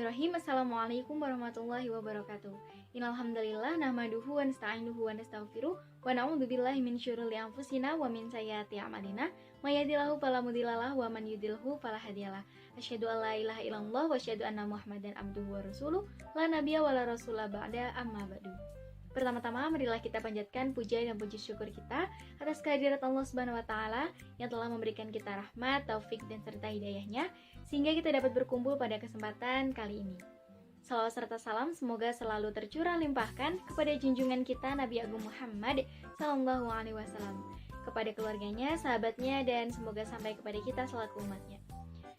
Bismillahirrahmanirrahim. Assalamualaikum warahmatullahi wabarakatuh. Innalhamdulillah nahmaduhu wa nasta'inuhu wa nastaghfiruh wa na'udzubillahi min syururi anfusina wa min sayyiati a'malina. May yahdihillahu fala mudhillalah wa man yudhlilhu fala hadiyalah. Asyhadu an la ilaha illallah wa asyhadu anna Muhammadan abduhu wa rasuluh. La nabiyya wa la rasula ba'da amma ba'du. Pertama-tama, marilah kita panjatkan puja dan puji syukur kita atas kehadirat Allah Subhanahu wa Ta'ala yang telah memberikan kita rahmat, taufik, dan serta hidayahnya sehingga kita dapat berkumpul pada kesempatan kali ini. Salawat serta salam semoga selalu tercurah limpahkan kepada junjungan kita Nabi Agung Muhammad Sallallahu Alaihi Wasallam, kepada keluarganya, sahabatnya, dan semoga sampai kepada kita selaku umatnya.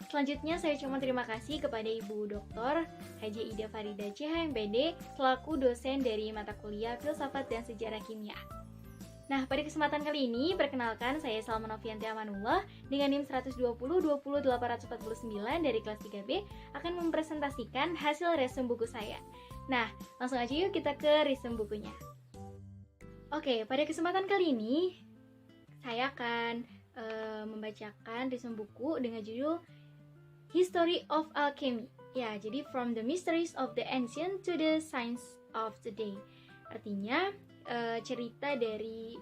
Selanjutnya saya cuma terima kasih kepada Ibu Dr. Haji Ida Farida CH MPD selaku dosen dari mata kuliah Filsafat dan Sejarah Kimia. Nah, pada kesempatan kali ini perkenalkan saya Salma Novianti Amanullah dengan NIM 120-20849 dari kelas 3B akan mempresentasikan hasil resume buku saya. Nah, langsung aja yuk kita ke resume bukunya. Oke, pada kesempatan kali ini saya akan membacakan resume buku dengan judul History of Alchemy. Ya, jadi from the mysteries of the ancient to the science of today. Artinya cerita dari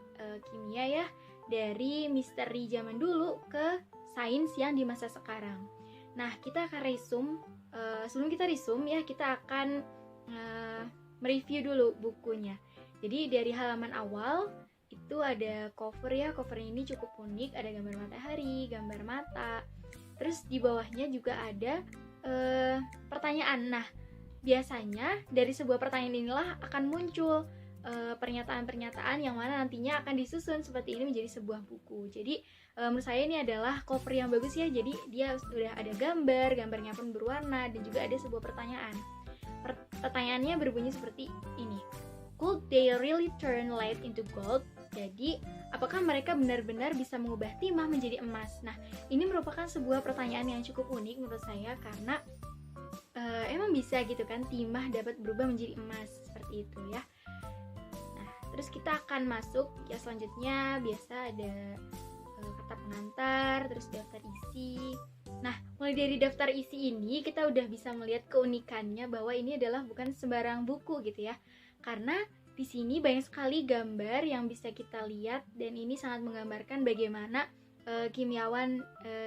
kimia ya, dari misteri zaman dulu ke sains yang di masa sekarang. Nah, kita akan resume. Sebelum kita resume ya, kita akan mereview dulu bukunya. Jadi dari halaman awal itu ada cover ya, covernya ini cukup unik, ada gambar matahari, gambar mata. Terus di bawahnya juga ada pertanyaan. Nah, biasanya dari sebuah pertanyaan inilah akan muncul pernyataan-pernyataan yang mana nantinya akan disusun seperti ini menjadi sebuah buku. Jadi menurut saya ini adalah cover yang bagus ya. Jadi dia sudah ada gambar, gambarnya pun berwarna, dan juga ada sebuah pertanyaan. Pertanyaannya berbunyi seperti ini. Could they really turn lead into gold? Jadi, apakah mereka benar-benar bisa mengubah timah menjadi emas? Nah, ini merupakan sebuah pertanyaan yang cukup unik menurut saya karena emang bisa gitu kan timah dapat berubah menjadi emas seperti itu ya. Nah, terus kita akan masuk ya, selanjutnya biasa ada kata pengantar, terus daftar isi. Nah, mulai dari daftar isi ini kita udah bisa melihat keunikannya bahwa ini adalah bukan sembarang buku gitu ya. Karena di sini banyak sekali gambar yang bisa kita lihat dan ini sangat menggambarkan bagaimana kimiawan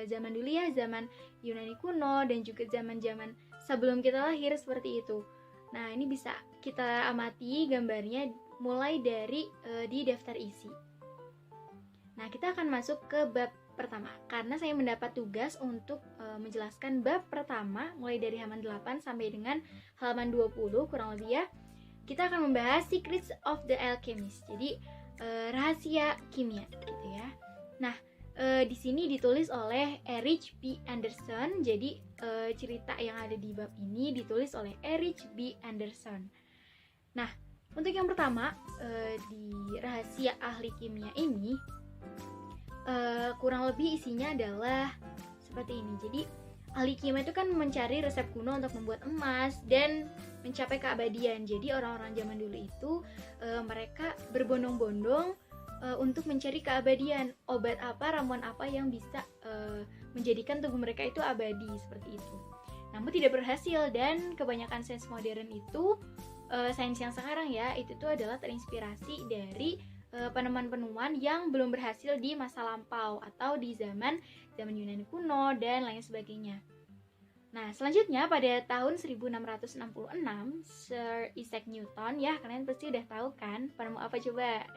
zaman dulu ya, zaman Yunani kuno dan juga zaman-zaman sebelum kita lahir seperti itu. Nah, ini bisa kita amati gambarnya mulai dari di daftar isi. Nah, kita akan masuk ke bab pertama karena saya mendapat tugas untuk menjelaskan bab pertama mulai dari halaman 8 sampai dengan halaman 20 kurang lebih ya. Kita akan membahas Secrets of the Alchemist. Jadi rahasia kimia gitu ya. Nah, di sini ditulis oleh Erich B. Anderson. Jadi cerita yang ada di bab ini ditulis oleh Erich B. Anderson. Nah, untuk yang pertama di rahasia ahli kimia ini kurang lebih isinya adalah seperti ini. Jadi ahli kimia itu kan mencari resep kuno untuk membuat emas dan mencapai keabadian. Jadi orang-orang zaman dulu itu mereka berbondong-bondong untuk mencari keabadian. Obat apa, ramuan apa yang bisa menjadikan tubuh mereka itu abadi seperti itu. Namun tidak berhasil dan kebanyakan sains modern itu, sains yang sekarang ya, itu tuh adalah terinspirasi dari penemuan-penemuan yang belum berhasil di masa lampau atau di zaman Yunani kuno dan lain sebagainya. Nah, selanjutnya pada tahun 1666 Sir Isaac Newton ya, kalian pasti udah tahu kan penemu apa coba?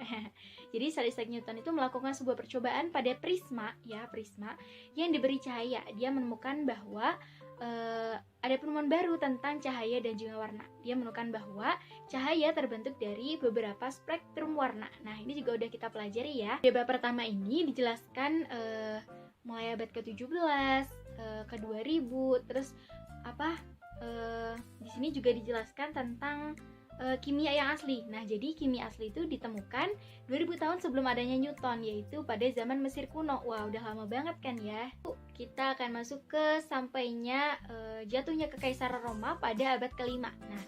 Jadi Sir Isaac Newton itu melakukan sebuah percobaan pada prisma yang diberi cahaya. Dia menemukan bahwa ada penemuan baru tentang cahaya dan juga warna. Dia menemukan bahwa cahaya terbentuk dari beberapa spektrum warna. Nah, ini juga udah kita pelajari ya. Di bab pertama ini dijelaskan mulai abad ke-17, ke-2000, terus di sini juga dijelaskan tentang kimia yang asli. Nah, jadi kimia asli itu ditemukan 2000 tahun sebelum adanya Newton, yaitu pada zaman Mesir kuno. Wah, udah lama banget kan ya. Kita akan masuk ke sampainya jatuhnya Kekaisaran Roma pada abad ke-5. Nah,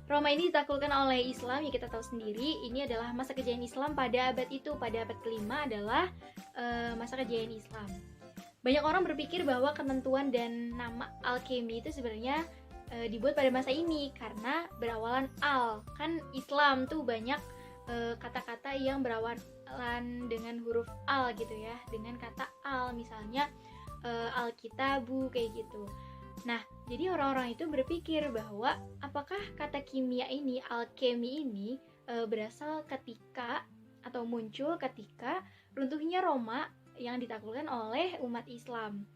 Roma ini ditaklukkan oleh Islam, ya kita tahu sendiri. Ini adalah masa kejayaan Islam pada abad itu. Pada abad ke-5 adalah masa kejayaan Islam. Banyak orang berpikir bahwa ketentuan dan nama alkemi itu sebenarnya dibuat pada masa ini karena berawalan al. Kan Islam tuh banyak kata-kata yang berawalan dengan huruf al gitu ya, dengan kata al, misalnya alkitabu kayak gitu. Nah, jadi orang-orang itu berpikir bahwa apakah kata kimia ini, alkemi ini berasal ketika atau muncul ketika runtuhnya Roma yang ditaklukkan oleh umat Islam.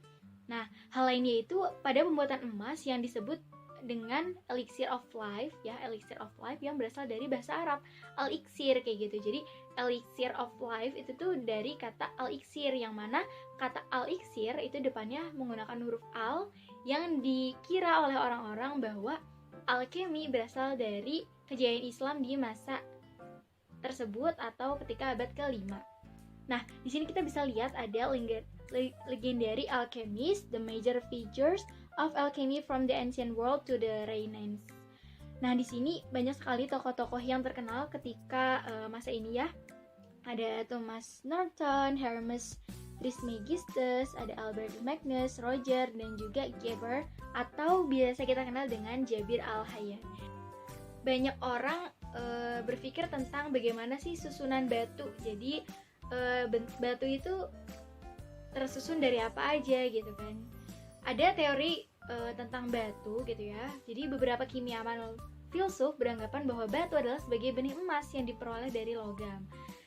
Nah, hal lainnya itu pada pembuatan emas yang disebut dengan elixir of life ya, elixir of life yang berasal dari bahasa Arab al-iksir kayak gitu. Jadi elixir of life itu tuh dari kata al-iksir, yang mana kata al-iksir itu depannya menggunakan huruf al, yang dikira oleh orang-orang bahwa alkemi berasal dari kejayaan Islam di masa tersebut atau ketika abad ke-5. Nah, di sini kita bisa lihat ada legendary alchemist, the major features of alchemy from the ancient world to the Renaissance. Nah, di sini banyak sekali tokoh-tokoh yang terkenal ketika masa ini ya. Ada Thomas Norton, Hermes Trismegistus, ada Albert Magnus, Roger, dan juga Geber atau biasa kita kenal dengan Jabir Al-Hayyan. Banyak orang berpikir tentang bagaimana sih susunan batu. Jadi batu itu tersusun dari apa aja gitu kan. Ada teori tentang batu gitu ya. Jadi beberapa kimiawan filsuf beranggapan bahwa batu adalah sebagai benih emas yang diperoleh dari logam.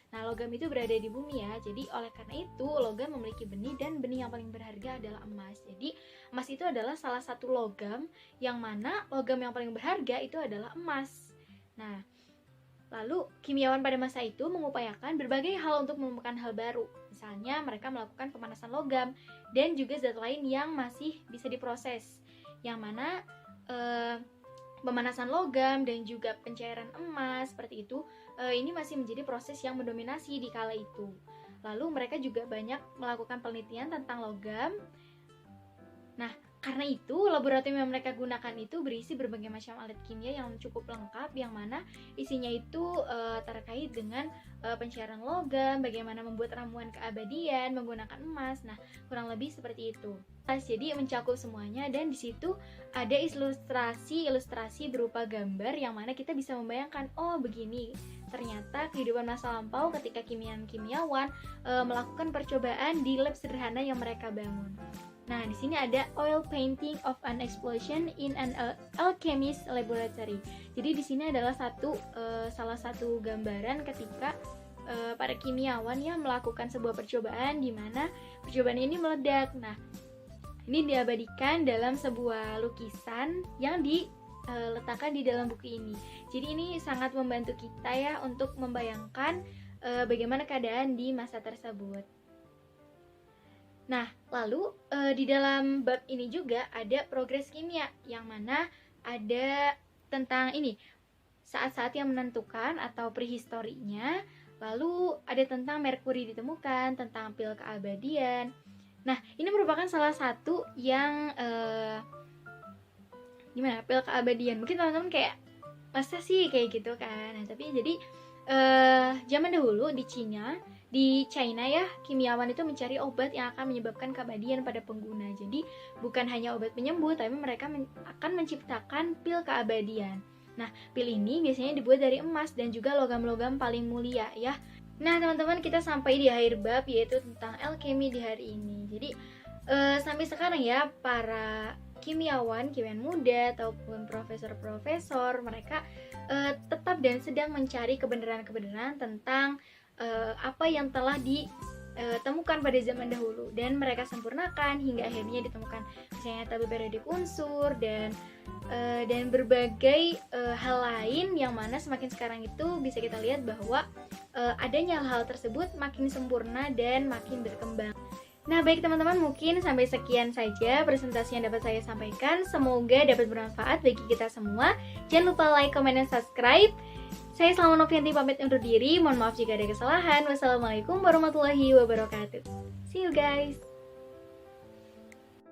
Nah, logam itu berada di bumi ya. Jadi oleh karena itu logam memiliki benih, dan benih yang paling berharga adalah emas. Jadi emas itu adalah salah satu logam, yang mana logam yang paling berharga itu adalah emas. Nah, lalu kimiawan pada masa itu mengupayakan berbagai hal untuk menemukan hal baru. Misalnya mereka melakukan pemanasan logam dan juga zat lain yang masih bisa diproses, yang mana pemanasan logam dan juga pencairan emas seperti itu ini masih menjadi proses yang mendominasi di kala itu. Lalu mereka juga banyak melakukan penelitian tentang logam. Nah, karena itu laboratorium yang mereka gunakan itu berisi berbagai macam alat kimia yang cukup lengkap, yang mana isinya itu terkait dengan pencairan logam, bagaimana membuat ramuan keabadian menggunakan emas. Nah, kurang lebih seperti itu. Jadi mencakup semuanya, dan di situ ada ilustrasi berupa gambar yang mana kita bisa membayangkan, oh begini ternyata kehidupan masa lampau ketika kimiawan melakukan percobaan di lab sederhana yang mereka bangun. Nah, di sini ada oil painting of an explosion in an alchemist laboratory. Jadi di sini adalah salah satu gambaran ketika para kimiawan yang melakukan sebuah percobaan di mana percobaan ini meledak. Nah, ini diabadikan dalam sebuah lukisan yang diletakkan di dalam buku ini. Jadi ini sangat membantu kita ya untuk membayangkan bagaimana keadaan di masa tersebut. Nah, lalu di dalam bab ini juga ada progres kimia, yang mana ada tentang ini saat-saat yang menentukan atau prehistorinya. Lalu ada tentang merkuri ditemukan, tentang pil keabadian. Nah, ini merupakan salah satu yang gimana, pil keabadian. Mungkin teman-teman kayak, masa sih kayak gitu kan. Nah, tapi jadi zaman dahulu di China ya, kimiawan itu mencari obat yang akan menyebabkan keabadian pada pengguna. Jadi bukan hanya obat penyembuh, tapi mereka akan menciptakan pil keabadian. Nah, pil ini biasanya dibuat dari emas dan juga logam-logam paling mulia ya. Nah, teman-teman, kita sampai di akhir bab, yaitu tentang alkemi di hari ini. Jadi sampai sekarang ya, para kimiawan muda ataupun profesor-profesor, mereka tetap dan sedang mencari kebenaran-kebenaran tentang apa yang telah ditemukan pada zaman dahulu, dan mereka sempurnakan hingga akhirnya ditemukan misalnya tabel periodik unsur dan berbagai hal lain, yang mana semakin sekarang itu bisa kita lihat bahwa adanya hal tersebut makin sempurna dan makin berkembang. Nah, baik teman-teman, mungkin sampai sekian saja presentasi yang dapat saya sampaikan. Semoga dapat bermanfaat bagi kita semua. Jangan lupa like, comment, dan subscribe. Saya Salma Novianti pamit undur diri. Mohon maaf jika ada kesalahan. Wassalamualaikum warahmatullahi wabarakatuh. See you guys.